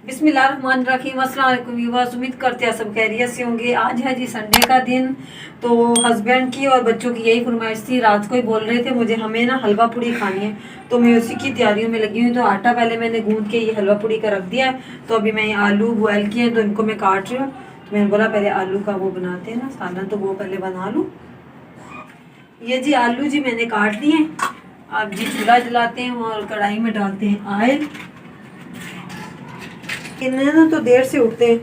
बिस्मिल्लाहिर्रहमानिर्रहीम। अस्सलाम वालेकुम व्यूअर्स, उम्मीद करते हैं सब खैरियत से होंगे। आज है जी संडे का दिन। तो हस्बैंड की और बच्चों की यही फरमाइश थी, रात को ही बोल रहे थे मुझे हमें ना हलवा पूड़ी खानी है, तो मैं उसी की तैयारियों में लगी हुई। तो आटा पहले मैंने गूंद के ये हलवा पूड़ी का रख दिया है। तो अभी मैं आलू बॉयल किए हैं तो इनको मैं काट रही हूँ। तो मैंने बोला पहले आलू का वो बनाते हैं ना सालन, तो वो पहले बना लूँ। ये जी आलू जी मैंने काट लिए। अब जी चूल्हा जलाते हैं और कढ़ाई में डालते हैं ऑयल। इन्हें ना तो देर से उठते हैं,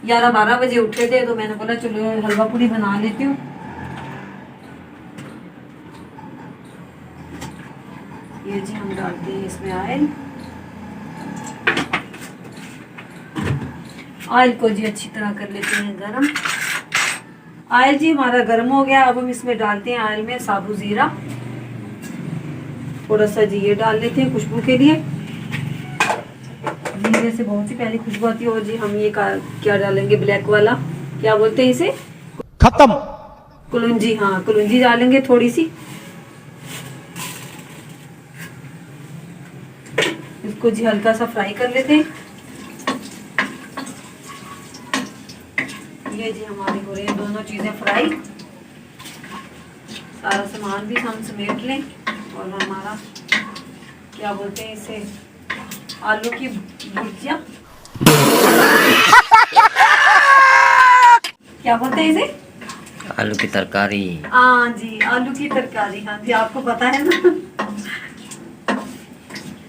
11-12 बजे उठते थे, तो मैंने बोला चलो हलवा पूड़ी बना लेती हूँ। ये जी हम डालते हैं इसमें ऑयल। ऑयल को जी अच्छी तरह कर लेते हैं गरम। ऑयल जी हमारा गरम हो गया। अब हम इसमें डालते हैं ऑयल में साबुत जीरा, थोड़ा सा जी ये डाल लेते हैं खुशबू के लिए। जीरे से बहुत सी प्यारी खुशबू आती है। और जी हम ये क्या डालेंगे, ब्लैक वाला क्या बोलते हैं इसे, खत्म। कुलुंजी। हाँ कुलुंजी डालेंगे थोड़ी सी। इसको जी हल्का सा फ्राई कर लेते हैं। ये जी हमारे हो रहे हैं दोनों चीजें फ्राई। सारा सामान भी हम समेट लें। और हमारा क्या बोलते हैं इसे, आलू की भुजिया क्या बोलते हैं इसे, आलू की तरकारी। हाँ जी आलू की तरकारी। हाँ जी आपको पता है ना,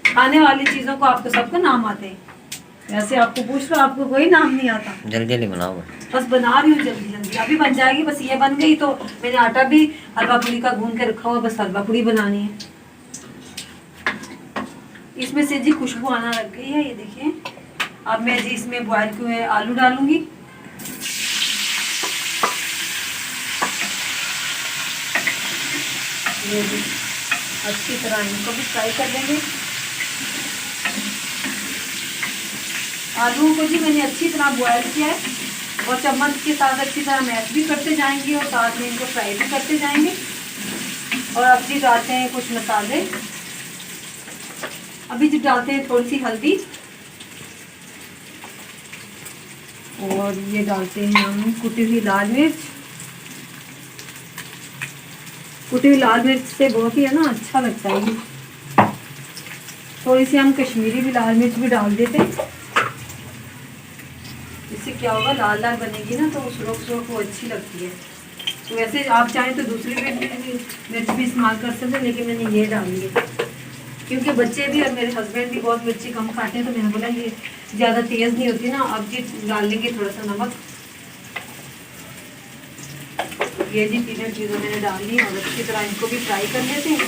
खाने वाली चीजों को आपको सबको नाम आते हैं। वैसे आपको पूछ लो, आपको कोई नाम नहीं आता। जल्दी जल्दी बनाओ। बस बना रही हूँ जल्दी जल्दी, अभी बन जाएगी। बस ये बन गई तो मैंने आटा भी हलवा पूड़ी का गूंद के रखा हुआ, बस हलवा पूड़ी बनानी है। इसमें से जी खुशबू आना लग गई है, ये देखिए। अब मैं जी इसमें बॉयल किए हुए आलू डालूंगी। ये जी अच्छी तरह इनको भी फ्राई कर देंगे। आलू को जी मैंने अच्छी तरह बॉयल किया है और चम्मच के साथ अच्छी तरह मैश भी करते जाएंगे और साथ में इनको फ्राई भी करते जाएंगे। और अब जी डालते हैं कुछ मसाले। अभी जी डालते हैं थोड़ी सी हल्दी और ये डालते हैं हम कुटी हुई लाल मिर्च। कुटी हुई लाल मिर्च से बहुत ही है ना अच्छा लगता है ये। थोड़ी सी हम कश्मीरी भी लाल मिर्च भी डाल देते हैं। इससे क्या होगा, लाल लाल बनेगी ना तो सुरख सुरख वो अच्छी लगती है। तो वैसे आप चाहें तो दूसरी मिर्च भी इस्तेमाल कर सकते हैं, लेकिन मैंने ये डाली है क्योंकि बच्चे भी और मेरे हस्बैंड भी बहुत मिर्ची कम खाते हैं। तो मैंने बोला ये ज़्यादा तेज़ नहीं होती ना। अब जी डाल लेंगे थोड़ा सा नमक। ये जी तीनों चीज़ों मैंने डाल दी और अच्छी तरह इनको भी फ्राई कर लेते हैं।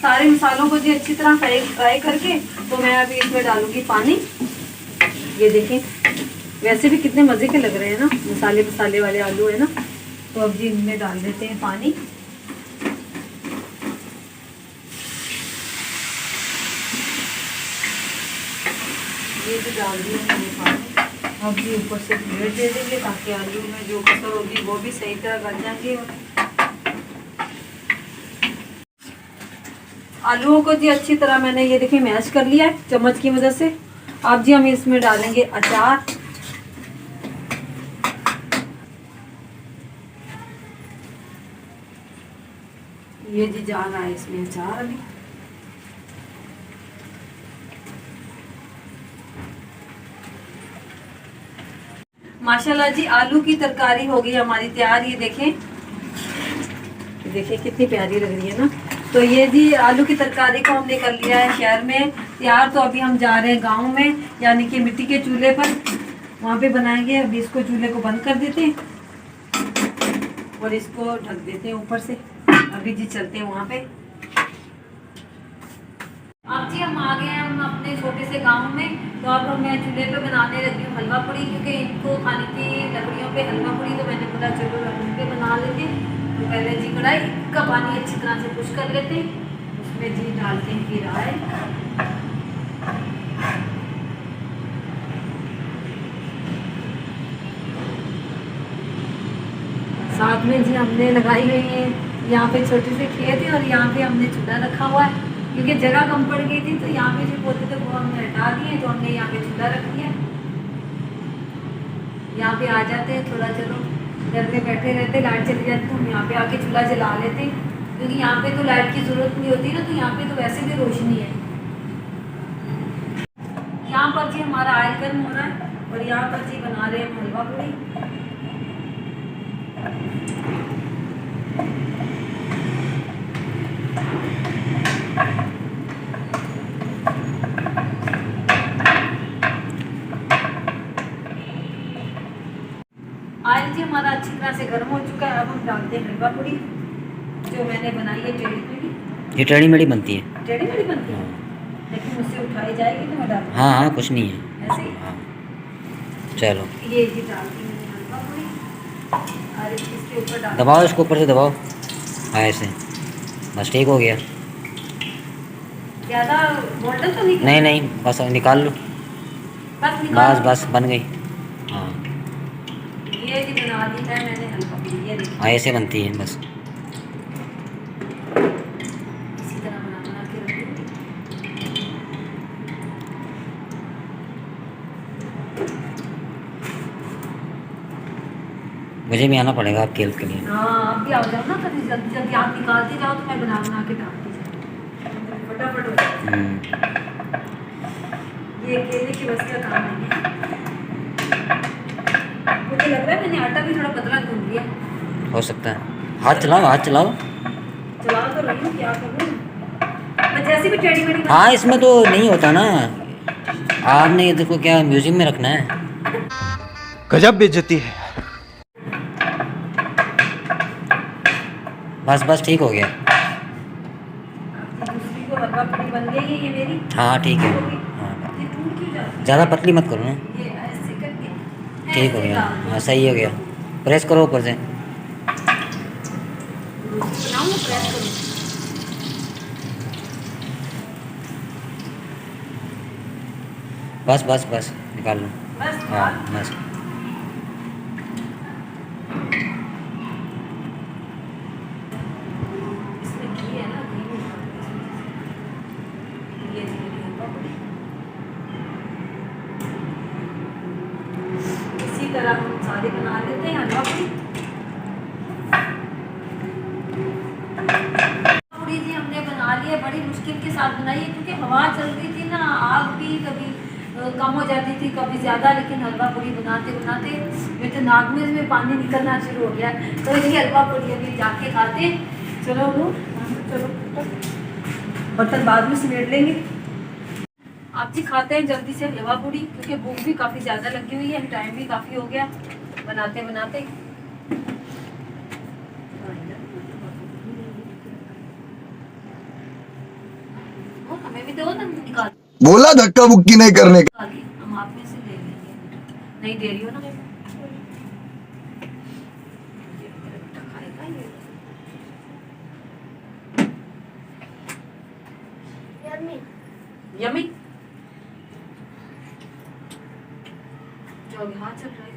सारे मसालों को जी अच्छी तरह फ्राई करके तो मैं अभी इसमें डालूंगी पानी। ये देखें, वैसे भी कितने मज़े के लग रहे हैं ना, मसाले मसाले वाले आलू है ना। तो अब जी इनमें डाल देते हैं पानी। ये भी डाल दिया मैंने पानी। अब जी ऊपर से प्लेट दे देंगे ताकि आलू में जो कसर होगी वो भी सही तरह गल जाएगी। आलूओं को जी अच्छी तरह मैंने ये देखिए मैश कर लिया है चम्मच की मदद से। अब जी हम इसमें डालेंगे अचार। ये जी जा रहा है इसमें अचार अभी। माशाल्लाह जी आलू की तरकारी हो गई हमारी तैयार। ये देखें, ये देखिए कितनी प्यारी लग रही है ना। तो ये जी आलू की तरकारी को हमने कर लिया है शहर में तैयार। तो अभी हम जा रहे हैं गांव में, यानी कि मिट्टी के चूल्हे पर, वहाँ पे बनाएंगे। अभी इसको चूल्हे को बंद कर देते हैं और इसको ढक देते हैं ऊपर से। अभी जी चलते हैं वहाँ पे। अब जी हम आ गए हैं हम अपने छोटे से गांव में। तो अब मैं चूल्हे पे बनाने लगी हूँ हलवा पूड़ी, क्योंकि इनको खानी थी लकड़ियों पे हलवा पूड़ी। तो मैंने बोला चलो लकड़ी पे बना लेते हैं। तो पहले जी कढ़ाई का पानी अच्छी तरह से खुश कर लेते हैं। उसमें जी डालते हैं फिर ऑयल। साथ में जी हमने लगाई हुई है यहाँ पे छोटी सी खेत है और यहाँ पे हमने चूल्हा रखा हुआ है। क्योंकि जगह कम पड़ गई थी, तो यहाँ पे जो पौधे थे वो हमने हटा दिए, तो हमने यहाँ पे चूल्हा रख दिया। यहाँ पे आ जाते हैं, थोड़ा चलो घर में बैठे रहते, लाइट चली जाती तो हम यहाँ पे आके चूल्हा जला लेते, क्योंकि यहाँ पे तो लाइट की ज़रूरत नहीं होती ना, तो यहाँ पे तो वैसे भी रोशनी है। यहाँ पर जी हमारा आयल गर्म हो रहा है और यहाँ पर जी बना रहे हैं हम हलवा पूड़ी। आयल जी हमारा अच्छी तरह से गर्म हो चुका है। अब हम डालते हैं हलवा पूड़ी जो मैंने बनाई है टेढ़ी मेढ़ी। ये टेढ़ी मेढ़ी बनती है। टेढ़ी मेढ़ी बनती है, लेकिन मुझसे उठाई जाएगी तो मैं डाल हाँ हाँ, कुछ नहीं है ऐसे ही। हाँ। चलो ये जी डालती हूँ हलवा पूड़ी और इसके ऊपर डाल दबाओ, इसको ऊपर से दबाओ। हाँ ऐसे, बस ठीक हो गया। ज़्यादा गोल्डन तो नहीं नहीं नहीं, बस अब निकाल लो। बस निकाल बस बस बन गई। हाँ ये जी बना दी है मैंने हलवा पूड़ी। ये देखिए हाँ, ऐसे बनती है बस। इसी तरह बना के रखूँगी। मुझे भी आना पड़ेगा आपकी हेल्प के लिए। हाँ आप भी आ जाओ ना, कभी जल्दी जल्दी आप निकालते जाओ तो मैं बना के डालती जाऊँ, फटाफट हो जाए। ये अकेले की बस का काम नहीं है। मुझे लग रहा है मैंने आटा भी थोड़ा पतला गूंद लिया। हो सकता है। हाथ चलाओ, हाथ चलाओ। चला तो रही हूँ, क्या करूँ मैं, जैसे भी टेढ़ी मेढ़ी हाँ, इसमें तो नहीं होता ना। आपने ये देखो क्या म्यूजियम में रखना है। गजब बेइज्जती है। बस बस ठीक हो गया। दूसरी को हलवा पूड़ी बन गई है ये मेरी। हाँ ठीक है। हाँ, ये टूट क्यों जाती है? ज़्यादा पतली मत करो ना। ये ऐसे करके ठीक हो ऐसे गया। डाल दो। हाँ सही हो गया। प्रेस करो ऊपर से। बनाऊँ ना, प्रेस करूँ। बस बस बस निकाल लो। बस हाँ बस। इसमें घी है ना, घी में ये मेरी हलवा पूड़ी। इसी तरह हम सारे बना लेते हैं हलवा पूड़ी। पूड़ी जी हमने बना ली है, बड़ी मुश्किल के साथ बनाई है, क्योंकि हवा चल रही थी ना, आग भी कभी कम हो जाती थी कभी ज़्यादा, लेकिन हलवा पूड़ी बनाते बनाते मेरे तो नाक में पानी निकलना शुरू हो गया। तो ये हलवा पूड़ी अभी जाके खाते। चलो लो, चलो बर्तन बाद में समेट लेंगे। आप जी खाते हैं जल्दी से हलवा पूड़ी, क्योंकि भूख भी काफ़ी ज़्यादा लगी हुई है, टाइम भी काफ़ी हो गया बनाते बनाते। हमें भी दो ना, निकाल बोला धक्का मुक्की नहीं करने का। हम आप में से ले लेंगे। नहीं दे रही हो ना, खाएगा ये। यम्मी जो अभी हाथ चल रहा है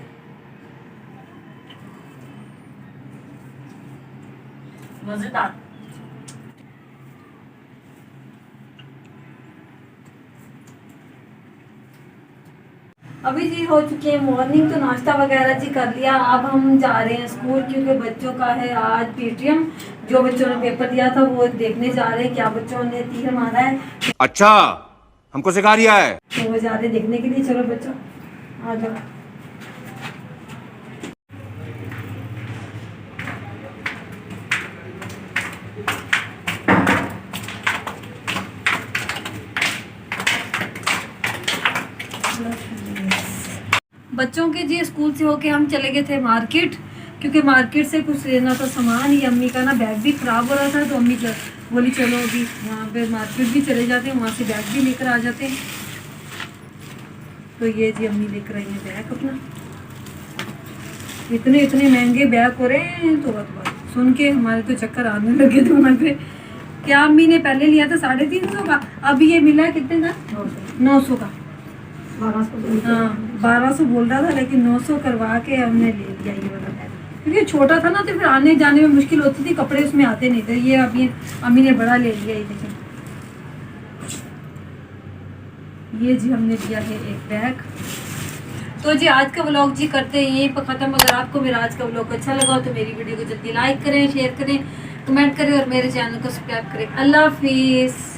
मजेदार। अभी जी हो चुकी है मॉर्निंग, तो नाश्ता वगैरह जी कर लिया। अब हम जा रहे हैं स्कूल, क्योंकि बच्चों का है आज पीटीएम। जो बच्चों ने पेपर दिया था वो देखने जा रहे हैं क्या बच्चों ने तीर मारा है। अच्छा, हमको सिखा रिया है। तो वो जा रहे हैं देखने के लिए। चलो बच्चों आ जाओ। बच्चों के जी स्कूल से होके हम चले गए थे मार्केट, क्योंकि मार्केट से कुछ लेना था सामान। ये अम्मी का ना बैग भी ख़राब हो रहा था, तो अम्मी बोली चलो अभी वहाँ पे मार्केट भी चले जाते हैं, वहाँ से बैग भी लेकर आ जाते हैं। तो ये जी अम्मी लेकर आई है बैग अपना। इतने इतने महंगे बैग हो रहे हैं, तो बात सुन के हमारे तो चक्कर आने लगे थे वहाँ पे। क्या अम्मी ने पहले लिया था 350 का, अभी ये मिला है कितने का? 900 का। 1200 बोल रहा था, लेकिन 900 करवा के हमने ले लिया ये वाला बैग, क्योंकि छोटा था ना, तो फिर आने जाने में मुश्किल होती थी, कपड़े उसमें आते नहीं थे। ये अभी अम्मी ने बड़ा ले लिया। ये देखिए ये जी हमने दिया है एक बैग। तो जी आज का व्लॉग जी करते हैं यहीं पर ख़त्म। अगर आपको मेरा आज का व्लॉग अच्छा लगा तो मेरी वीडियो को जल्दी लाइक करें, शेयर करें, कमेंट करें और मेरे चैनल को सब्सक्राइब करें। अल्लाह हाफिज़।